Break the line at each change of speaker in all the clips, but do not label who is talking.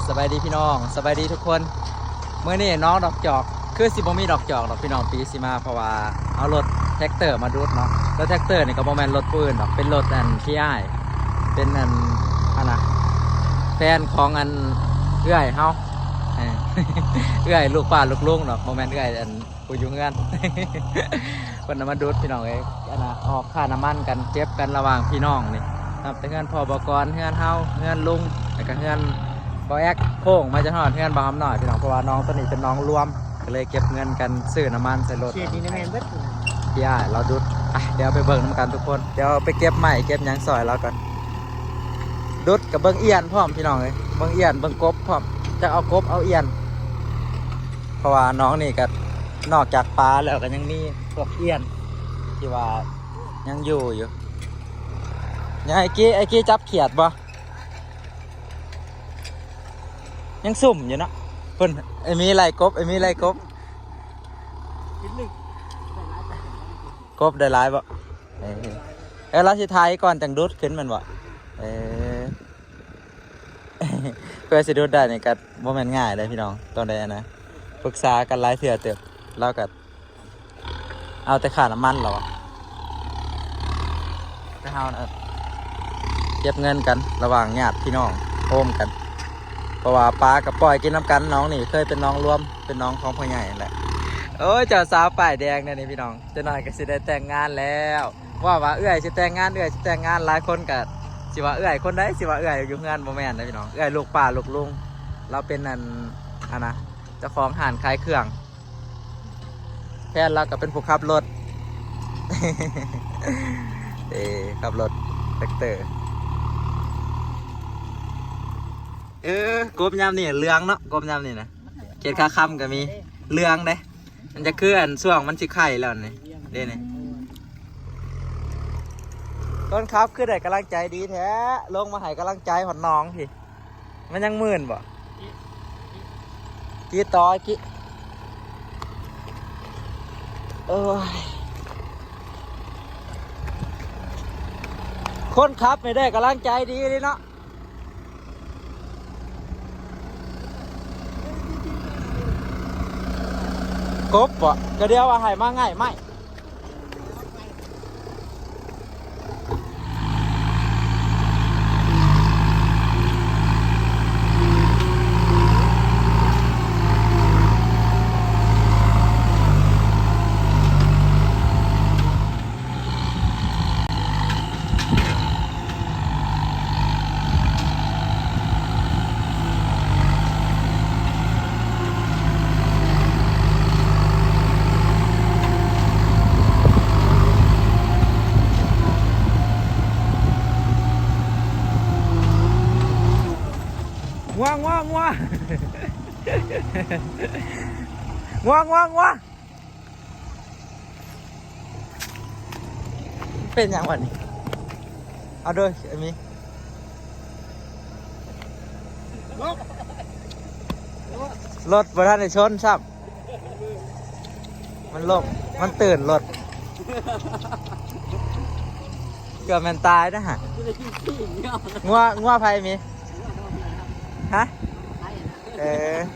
สบายดีพี่น้องสบายดีทุกคนเมื่อนี้น้องดอกจอกคือสิบ่มีดอกจอกดอกพี่น้องปีสิมาเพราะว่าเอารถแท็กเตอร์มาดูดเนาะรถแท็กเตอร์นี่ก็บ่แม่นรถปืนดอกเป็นรถพี่อ้ายเป็นนะแฟนของเอื้อยเฮาเอื้อยลูกป้าลูกลุงดอกบ่แม่นเอื้อยผู้อยู่เฮือนเพิ่นมาดูดพี่น้องเอ้ยออกค่าน้ำมันกันเจ็บกันระหว่างพี่น้องนี่ครับแต่เฮือนพ่อบกรเฮือนเฮาเฮือนลุงแล้วก็เฮือนบอแอกโค้งมาจะทอดเงินบอมหน่อยพี่น้องเพราะว่าน้องตัวนี้เป็นน้องรวมก็เลยเก็บเงินกันซื้อน้ำมันใส่รถ
เชียร์ดีนะแมนเบิด
พี่อ้ายเราดุดเดี๋ยวไปเบิ่งน้ำกันทุกคนเดี๋ยวไปเก็บใหม่เก็บยังซอยเรากันดุดกับเบิ่งเอียนพร้อมพี่น้องเลยเบิ่งเอียนเบิ่งกบพร้อมจะเอากบเอาเอียนเพราะว่าน้องนี่ก็นอกจากปลาแล้วก็ยังมีพวกเอียนที่ว่ายังอยู่ยังไอ้กี้จับเขียดบ่ยังสุ่มอยู่เนาะเพิ่นมีไรกบมีไรกบกบได้หลายบ่เราสิทายก่อนจังดุดขึ้นมันบ่เพื่อสิดุดได้นี่ก็บ่แม่นง่ายเลยพี่น้องตอนใดนะปรึกษากันหลายเทื่อเติบเราก็เอาแต่ค่าน้ำมันเหรอก็เฮาเก็บเงินกันระหว่างญาติพี่น้องโฮมกันเพราะว่าปลากับปล่อยกินน้ำกันน้องนี่เคยเป็นน้องรวมเป็นน้องของพ่อใหญ่แหละโอ้ยเจ้าสาวป้ายแดงเนี่ยนี่พี่น้องจะหน่อยก็สิได้แต่งงานแล้วว่าเอื้อยสิแต่งงานหลายคนกับสิว่าเอื้อยคนใดสิว่าเอื้อยอยู่งานบ่แม่นนะพี่น้องเอื้อยลูกป้าลูกลุงเราเป็นนะเจ้าของห้านขายเครื่องแทนเราก็เป็นผู้ขับรถ ขับรถแท็กเตอร์กบยำนี่เรืองเนาะกบยำนี่นะเกล็ดขาคำก็มีเรืองเด้มันจะเคลื่อนช่วงมันสิไข่แล้วนี่เด้นี่ต้นครับคือได้กำลังใจดีแท้ลงมาให้กำลังใจหอนน้องพี่มันยังมื่นบ่กี้ต่อกี้คนครับไม่ได้กำลังใจดีเลยเนาะกบบ่ก็เดียวว่าให้มาง่ายไหมง่วงเป็นอย่างวันนี้เอาด้วยไอ้มีรถบนท่านในชนซ้ำมันลบมันตื่นรถเกือบมันตายนะฮะง่วไพ่มีฮะ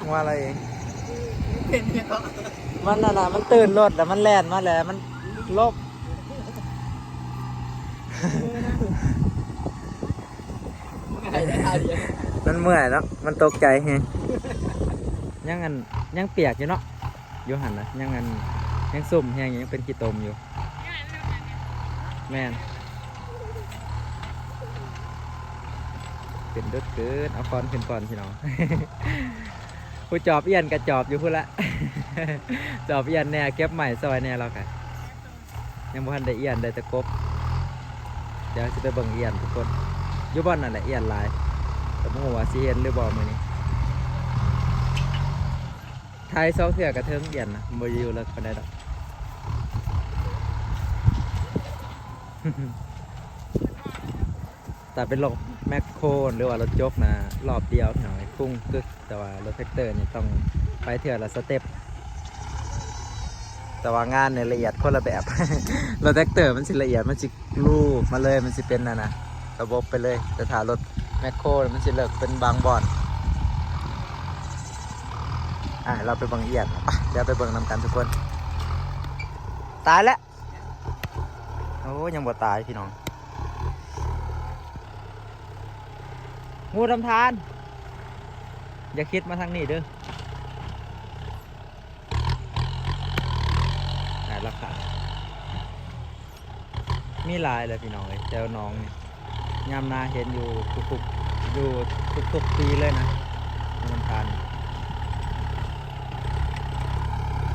งัวอะไรเองมันมันตื่นรถแล้วมันแล่นมาแล้วมันลบมันเมื่อยแล้วมันตกใจไงยังเปียกอยู่เนาะอยู่หันนะยังสุ่มแห้งยังเป็นกีตมอยู่แม่นเป็นรถเกินเอาคอนขึ้นก่อนพี่น้อง ผู้จอบเอียนกับจอบอยู่พุ่นละ จอบเอียนเนี่ยเก็บใหม่ซอยเนี่ยเราค่ะยังบ่ทันได้เอียนได้ตะกบเดี๋ยวจะไปเบิ่งเอียนทุกคนอยู่บ้านนั่นแหละเอียนลายแต่โมโหว่าสิเห็นหรือบ่มื้อนี้ไทยซอกเถื่อกระเทิงเอียนนะบ่อยู่แล้วปานใดดอก แต่เป็นรถแมคโครหรือว่ารถยกนะรอบเดียวหน่อยพุ่งกึกแต่ว่ารถแท็กเตอร์นี่ต้องไปเถื่อละสเต็ปแต่ว่างานเนี่ยละเอียดคนละแบบ รถแท็กเตอร์มันสิละเอียดมันสิรูปมาเลยมันสิเป็นระบบไปเลยแต่ถ้ารถแมคโครมันสิเลิกเป็นบางบ่อน เราไปเบิ่งเอียดไปเดี๋ยวไปเบิ่งนำกันทุกคนตายแล้วโอ้ยังบ่ตายพี่น้องงูทำทานอย่าคิดมาทางนี้เด้อราคามีหลายเลยพี่น้องเลยแถวน้องนี่ยามนาเห็นอยู่ทุกๆอยู่ทุกๆปีเลยนะงูทำทาน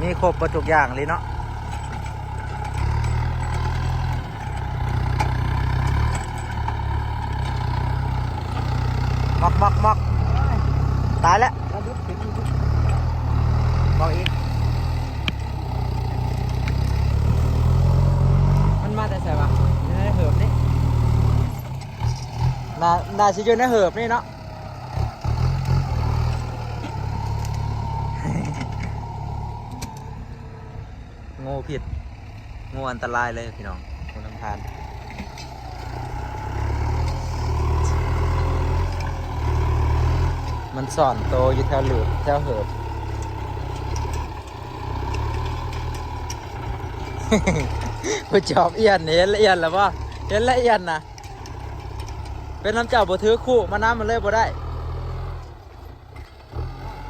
มีครบประจุกอย่างเลยเนาะมอกตายแล้วมอกอีกมันมาแต่ใส่ปะอยู่ในเหิบนี่น่าจะอยู่ในเหิบนี่เนาะงูผิดงูอันตรายเลยพี่น้องงูน้ำทานมันซ่อนโตอยู่แถวหลืบแถวเหิบ ผู้จอบเอียนเห็นละเอียนหรือเปล่าเห็นละเอียนนะเป็นน้ำเจ้าบ่ถือคู่มาน้ำมันเลยบ่ได้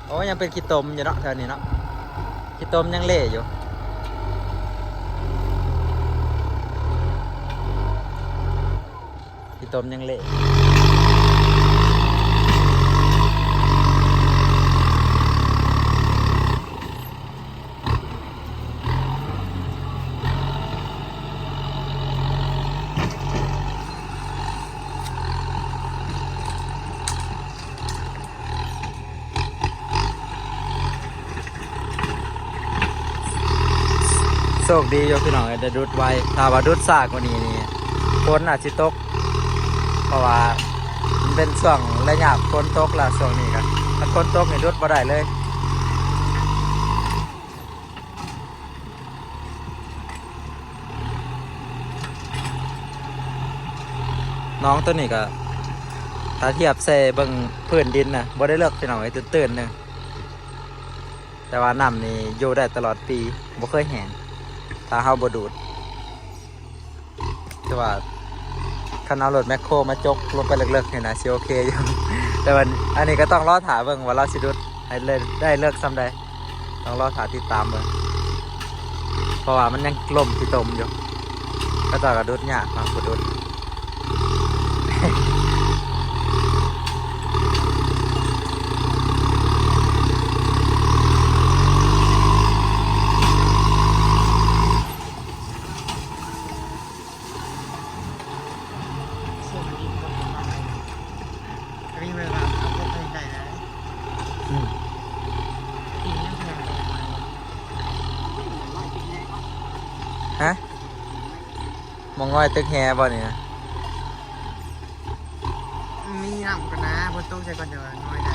โอ้ยังเป็นขี้ตมอยู่เนาะแถวนี้เนาะขี้ตมยังเละอยู่ขี้ตมยังเละโชคดีอยู่พี่น้องจะดูดไวถ้าว่าดูดซากกว่านี้นี่ฝนอาจจะตกเพราะว่ามันเป็นช่วงระยะฝนตกละช่วงนี้ครับถ้าฝนตกนี่ดูดบ่ได้เลยน้องตัวนี้ก็ถ้าเทียบใส่เบิ่งพื้นดินนะบ่ได้เลือกพี่น้องไอ้ตื่นๆนึงแต่ว่าน้ำนี่อยู่ได้ตลอดปีบ่เคยแห้งถ้าเฮาบ่ดูดแต่ว่าคันเอารถแมคโครมาจกลงไปเลิกๆนี่นะสิโอเคอยู่ แต่วันอันนี้ก็ต้องรอถามเบิ่งว่าเราสิดูดให้เลยได้เลิกซ้ำใดต้องรอถามติดตามเบิ่งเพราะว่ามันยังล่มที่ตมอยู่ก็ต่อกับดูดยากนะบ่ดูด
วิ่งเวลาเอาพวกไปได้แล้วกินยังไง
ฮะมองง่อยตึกแฮบ่เนี่ย
มีน้ำกันนะบนโต๊ะใส่ก่อนเดี๋ยวน้อยได้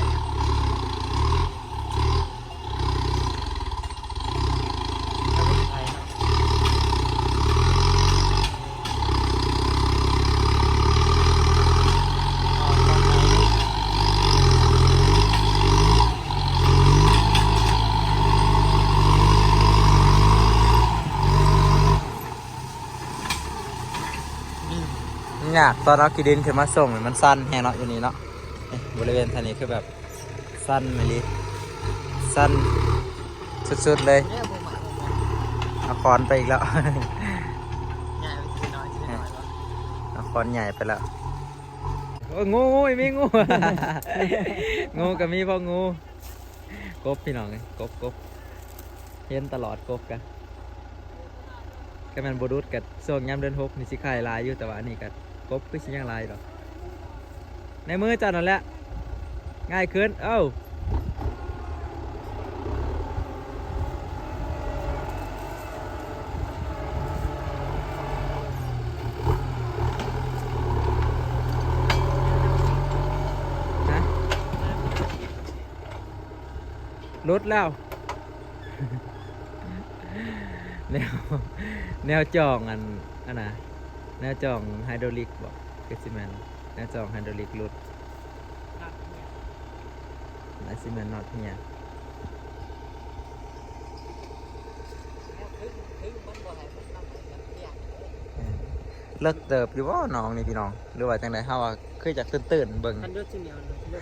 ยากตอนเอากีดินขึ้นมาส่งมันสั้นแฮเนาะอยู่นี่เนาะบริเวณทางนี้คือแบบสั้นไม่ดีสั้นสุดๆเลย
เนี่ยผมมา
เอาคอนไปอีกแล้ว
ใหญ่ไปทีน้อยทีน้อยวะ
เอาคอนใหญ่ไปแล้วโอ้งูมีงู งูกับมีพ่องูกบพี่น้องไงกบเห็นตลอดกบกันก็แมันบดูดกับส่วงยามเดิน6นี่สิไข่ลายอยู่แต่ว่าอันนี้กับกบก็สิยังลายดอกในมือเจ้านั่นแหละง่ายขึ้นเอ้าฮะลดแล้ว แนวแนวจองอันน่ะแนวจองไฮดรอลิกบอกเกสิแมนแนวจองไฮดรอลิกรุดไอซิแมนนอตเนี่ย เลิกเติบอยู่ว่าน้องนี่พี่น้องหรือว่าจังไดเฮาว่าคือจากตื่นๆเบิ่ง
คันด้วยชิ้นเดียวเลย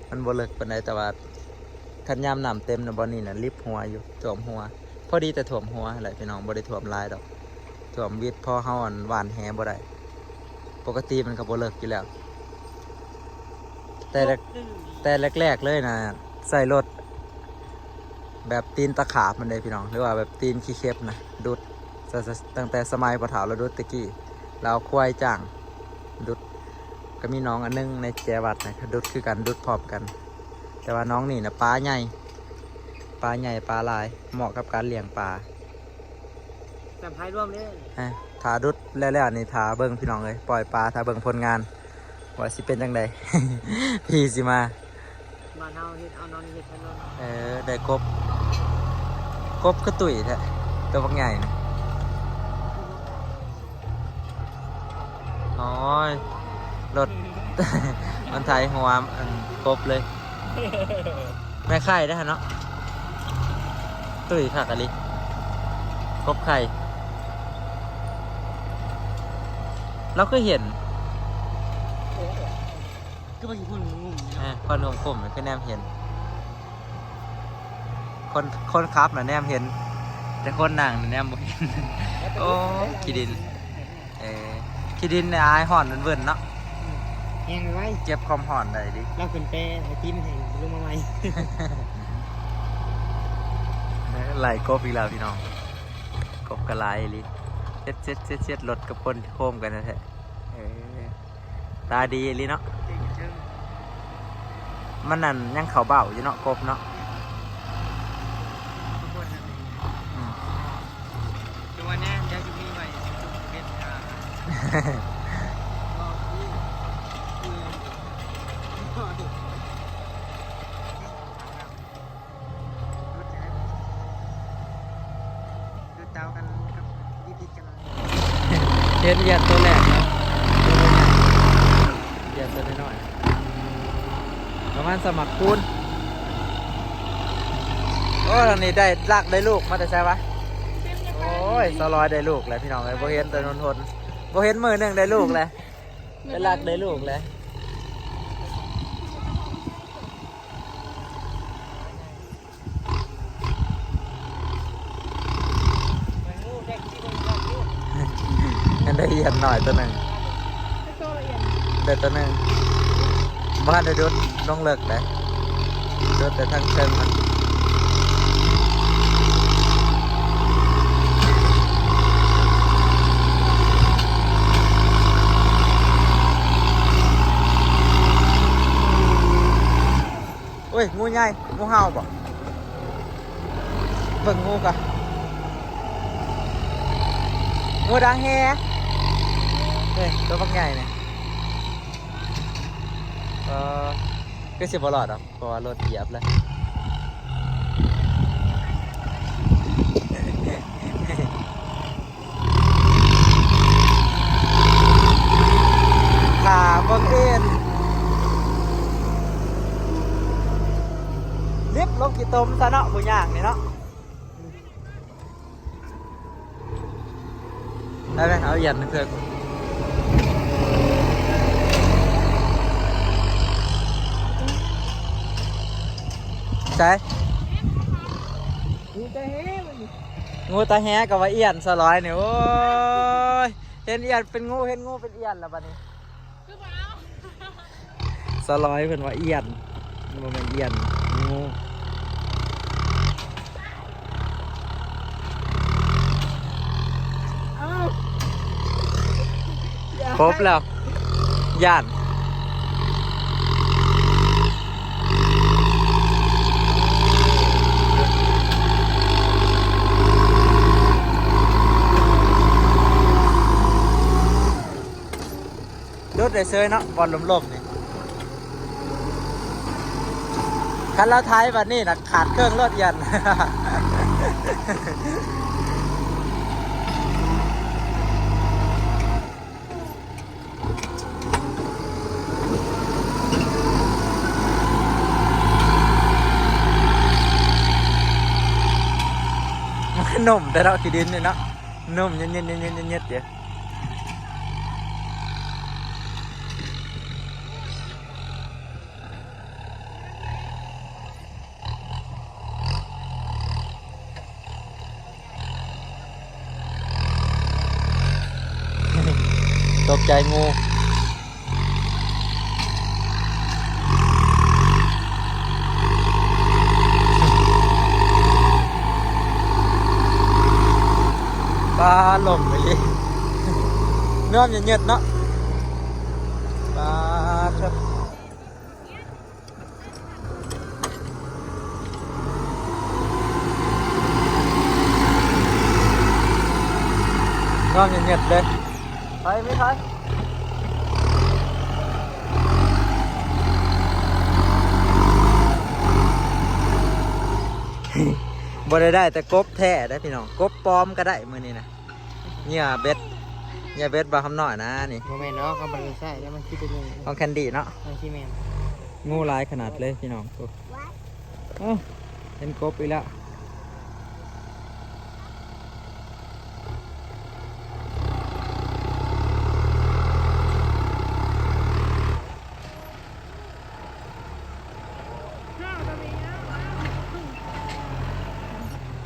มันบ่เลิกปานใดแต่ว่าคันยามน้ำเต็มน่ะบ่นี่น่ะลิบหัวอยู่ท่วมหัว พอดีแต่ท่วมหัวแหละพี่น้องบ่ได้ท่วมหลายดอกท่วมวิดพอเฮาอันหวานแหบ่ได้ปกติมันก็บ่เลิกอยู่แล้ว แต่แรกๆเลยนะใส่รถแบบตีนตะขาบมันเลยพี่น้องหรือว่าแบบตีนขี้เข็บนะดุดตั้งแต่สมัยปะถาวเราดุดตะกี้เราควายจ่างดุดก็มีน้องอันนึงในแจวัดนะดุดคือกันดุดพร้อมกัน แต่ว่าน้องนี่นะปลาใหญ่ปลาลายเหมาะกับการเลี้ยงปลา
แต่พายร่วมเนี่ย
ถาดุดแล้วนี่ถาเบิ้งพี่น้องเลยปล่อยปลาถาเบิ้งผลงานว่าสิเป็นจังใด พี่สิมา
บ้านเฮาเฮ็ดเอานอนเฮ็ดกันนอน
ได้กบคือตุ๋ยแท้ตัวบักใหญ่นะน้อยรถ มันไทยหัวอันกบเลย แม่ไข่ได้ฮะเนาะตุ๋ยผักอะไรกบไข่เราก็เห็น
ก็บางคนงง
คนหนุ่มผมคือแนมเห็นคนครับน่ะแนมเห็นแต่คนนั่งน่ะแนมบ่เห็น โอ้ขี้ดินขี้ดินในอายห่อนเบิ่นๆเนาะ
แห้งไว้
เก็บความห่อนได้ดิ
เราขึ้นไปไอ้ทีมแห่งลงมาใหม่
ไหลกบอีกแล้วพี่น้องกบกระไรลิเช็ดรถกับคนโค้มกันนะแท้ตาดีลิเนาะมันนั่นยังเขาเบาอยู่เนาะกบเนาะ
ทุกคนดูวันนี้เดี๋ยวจะมีใหม่เป็นดูเตากันกับดีๆกัน
เห็นเหยียดตัวแรกนะเหยียดตัวน้อยๆประมาณสมัครคูณโอ้ตอนนี้ได้ลักได้ลูกมาแต่ใช่ปะโอ้ยสลอยได้ลูกแล้วพี่น้องเลยโบเห็นตัวนนทนโบเห็นมือหนึ่งได้ลูกเลยได้ลักได้ลูกเลยงั้นได้เหยียดหน่อยตัวหนึ่งได้ตัวหนึ่งบ้านได้ดุดลงเลิกได้ดุดแต่ทั้งเชิงมันโอ้ยงูใหญ่งูเห่าบ่เบิ่งงูกะงูดังแฮตัวบักใหญ่เนี่ยก็สิบหลอดอ่ะเพราะว่ารถเหยียบเลยขาบังเอิญลิฟต์ลงกี่ตมซะเนาะผู้ย่างนี่เนาะได้ไหมเอาเหยียดนึงเถอะใช่งูตาแฮกับว่าเอียนสลอยเนี่ยโอ้ยเห็นเอียนเป็นงูเป็นเอียนแล้วบัดนี้สลอยเป็นว่าเอียนมันเป็นเอียนงูครบแล้วย่านรถได้เซยเนาะบอลลมๆนี่คันเราท้ายวันนี้นะขาดเครื่องรถยัน มัน นุ่มแต่เราขี้ดินนี่เนาะนุ่มเย็นๆๆๆๆเดี๋ยวตกใจงูปลาหล่มไปเลยเนื้อเย็นๆเนาะปลาครับเนื้อเย็นๆเลยไปไม่ไปบ่ได้แต่กบแท้ได้พี่น้องกบปลอมก็ได้มื้อนี้นะเนี่ยเบ็ดบาคำหน่อยนะนี่
โมเมนต์เนาะเขาบริใช่แล้วมันคิดเป็นยังไง
ของแคนดี้เนาะ
มันคิดแมน
งูหลายขนาดเลยพี่น้องตัวเห็นกบอีกแล้ว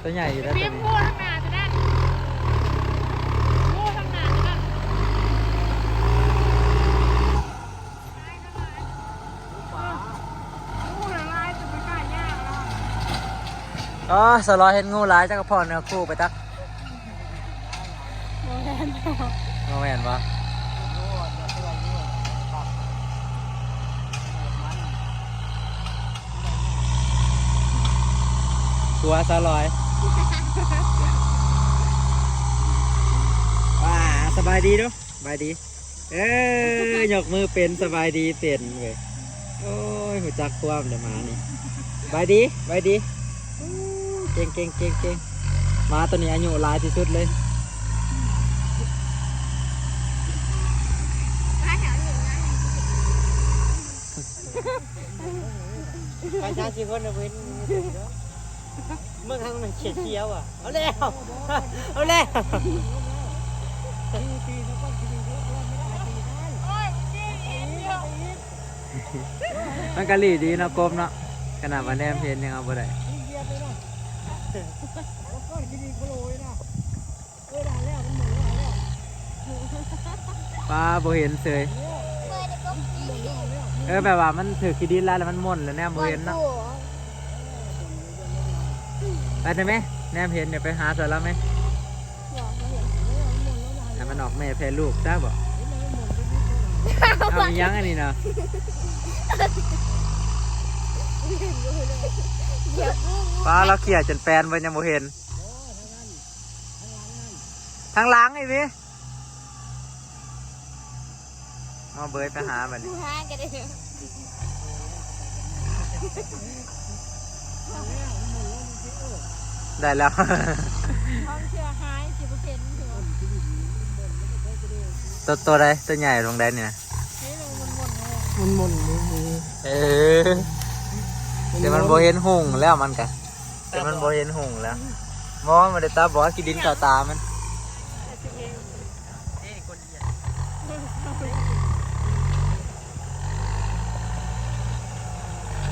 ตัวใหญ่อยู่แล้วตัว
เบี้ย
นี้
โง่ทั้งนาจะนั่นโง่ทั้งนาจะนั่นโง่ละลายจะไปกล้ายากแล้ว
อ๋อสลอยเห็นงูหลายจักรพรเนื้อคู่ไปตัก
โมแทนต่อ
งูเห็นปะตัวสลอยว้าสบายดีเนาะสบายดียกมือเป็นสบายดีเป็นเว้ยโอ้ยหัวจักความเดี๋ยวมานี่สบายดีอู้เก่งมาตัวนี้อายุหลายที่สุดเลย
ไปชาชีคนเอาเว้นเมื่อครั้งมันเฉียดเชียวอ่ะเอาแล้วเอาแล้ว
โอ้ยจี้เอ็นเดียว
มันกะหลี่ดีเนาะกบเนาะขนาดว่าแนมเพนยังเอาบ่ได้ปลาบ่เห็นเสยแบบว่ามันถือขี้ดินแล้วแล้วมันม่นแล้วแนมบ่เห็นเนาะไปได้ไหมแนมเห็นเดี๋ยวไปหาเสร็จแล้วไหมให้มันออกแม่แพร่ลูกจ้าบ่เอาอีหยังอันนี้เนาะปลาเราเขี่ยจนแปลนไว้ยังบ่เห็นทางหล้างไอ้พี่มาเบยไปหามัน
ดูห้างกันเลย
ได้แล้ว
ห้องเชื่อหาย10%ถือ
ตัวใดตัวใหญ่ตรงใดนี่นะ
เฮ้ยมัน
มัน
เออเดี๋ยวมันโบเห็นหุ่งแล้วมันกะเดี๋ยวมันโบเห็นหุ่งแล้วมองมันได้ตาบอดกินดินเก่าตามัน
เอ้คนเดียว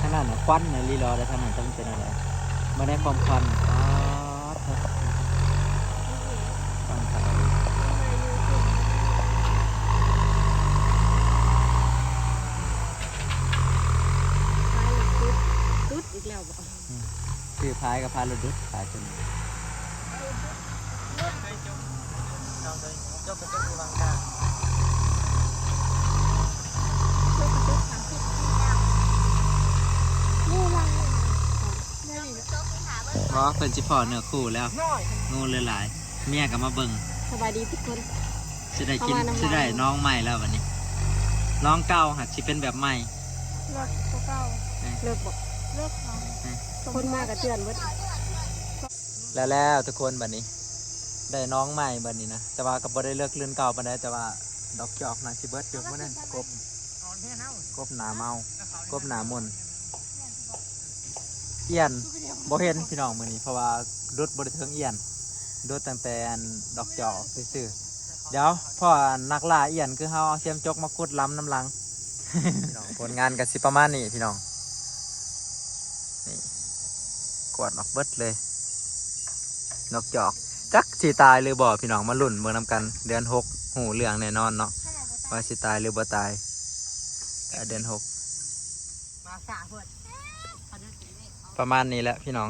ขนาดน่ะควันในรีรอได้ขนาดต้องเป็นอะไรมาได้ความควันควันขนาดนี้
ตุ๊ดอีกแล้วบ่
คือพายกับพายรถดุดพายจน
น้องเลยยกกระจกวางกลาง
งูลังได้ดิ
เพราะเพิ่นจิพอเนื้อคู่แล้ว
น้อย
งูเลือหลาย เมียก็มาเบิ่ง
สบายดีทุกคน
จะได้กิน
ประมาณนั้น
จะได้น้องใหม่แล้ววันนี้ น้องเก่าหัดสิเป็นแบบใหม่
เลิกเก่าเลิกบอกเลิกคนมากับเตือนเว้ย
แล้วทุกคนบัดนี้ ได้น้องใหม่บัดนี้นะแต่ว่าก็บ่ได้เลือกลื่นเก่าปานใดแต่ว่าดอกจอกนะสิเบิดอยู่มื้อนั้นกบ
อ่อนแค่เน่าก
บหนาเมากบหนามนเอียนบ่เห็นพี่น้องมื้อนี้เพราะว่าดุดบ่ได้เทิงเอียน ดูตั้งแต่อันดอกจอกซื่อๆเดี๋ยวพ่อนักล่าเอียนคือเฮาเอาเสียมจกมาขุดล้ำน้ำลัง พี่น้องผลงานกันสิประมาณนี้พี่น้องนี่กวาดออกเบิดเลยนกจอกจักสิตายหรือบ่พี่น้องมาลุ่นเมืองนำกันเดือน6หูเรื่องแน่นอนเนาะว่าสิตายหรือบ่ตายเดือน6
มาสาเพิ่น
ประมาณนี้แหละพี่น้อง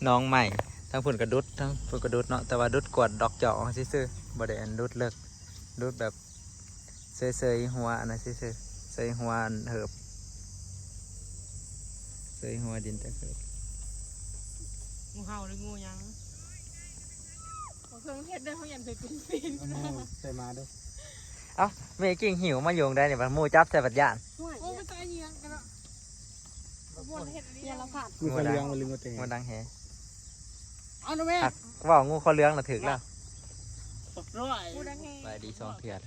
น้องใหม่ทั้งฝุ่นกระดุดทั้งฝุ่นกระดุดเนาะแต่ว่าดุดกวดดอกจอกซื่อๆบ่ได้อันดุดเลิกดุดแบบเซยๆหัวอันนั้นซื่อๆเซยหัวอันเหิบเซยหัวดินแต่เหิบ
งูเห่าหรืองูหยัง
เครื่องเทศได้เขายันไปกินฟิน
ใส่มาด้วย
เอ้าเมกิ่งหิวมาโยงได้เนี่ยมันมูจับใส่บัดย่าน
โอ้ไปตายเยียงกันละบนเห็ดเยียงละผัด
งูกระเลียงมันลืมตัวเอง
งูดังแฮ
เอาหน่อยแม่
หักว่าวงูเขาเลี้ยงน่ะถึกแล้ว
ตกร้อย
กูดังไง
ไปดีสองเถื่อน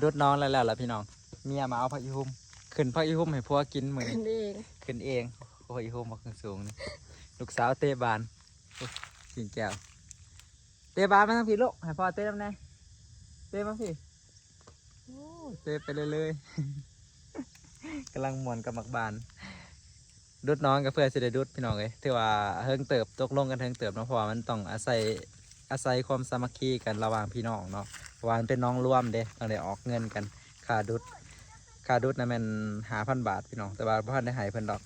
ดุดน้องแล้วล่ะพี่น้องเมียมาเอาผักอีหุ่มขึ้นผักอีหุ่มให้พวกกินมื้อนี้
เอง
ขึ้นเองโอ้ยโฮมบักสูงนี่ลูกสาวเตะบานโอ้ยกินแก้วเตะบานมาทางพี่ลูกให้พ่อเตะน้ำแน่เตะมาพี่โอ้ยเตะไปเลยๆ กำลังม่วนกับมักบานดุดน้องกับเพื่อนสิได้ดุดพี่น้องเลยถือว่าเฮิงเติบตกลงกันเฮิงเติบเนาะเพราะว่ามันต้องอาศัยความสามัคคีกันระหว่างพี่น้องเนาะเพราะว่ามันเป็นน้องร่วมเด้ต้องได้ออกเงินกันค่าดุดนะมัน5,000 บาทพี่น้องแต่ว่าพ่อได้ใหายเพิ่นดอก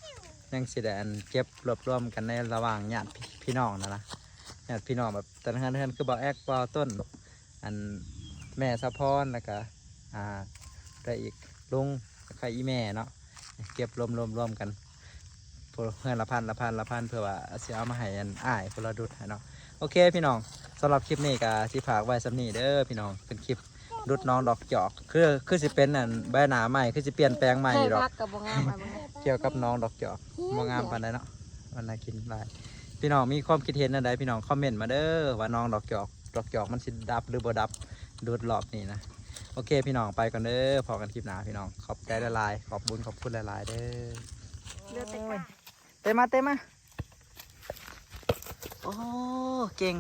ยังสิได้อันเก็บรวบรวมกันในระหว่างญาติพี่น้องนะญาติพี่น้องแบบแต่ละท่านคือบ่าวแอกบ่าวต้นอันแม่สะพรแล้วก็ได้อีกลุงแล้วก็อีแม่เนาะเก็บรวมกันเพื่อนละพันเพื่อว่าสิเอามาให้อันอ้ายพลดุษให้เนาะโอเคพี่น้องสำหรับคลิปนี้ก็สิฝากไว้สำนี้เด้อพี่น้องเป็นคลิปดุดน้องดอกจอกคือสิเป็นอันใบหนาใหม่คือสิเปลี่ยนแปลงใหม่ดอก
พักกับบ่งามไปบ่งาม
เกี่ยวกับน้องดอกจอกมองงามปานใดเนาะมันน่ากินหลายพี่น้องมีความคิดเห็นอะไรพี่น้องคอมเมนต์มาเด้อว่าน้องดอกจอกมันสิดับหรือบ่ดับดูดรอบนี้นะโอเคพี่น้องไปก่อนเด้อพอกันคลิปหน้าพี่น้องขอบใจหลายๆขอบคุณหลายๆเด้อ
เลือดแต่กา
เตะมาโอ้เก่ง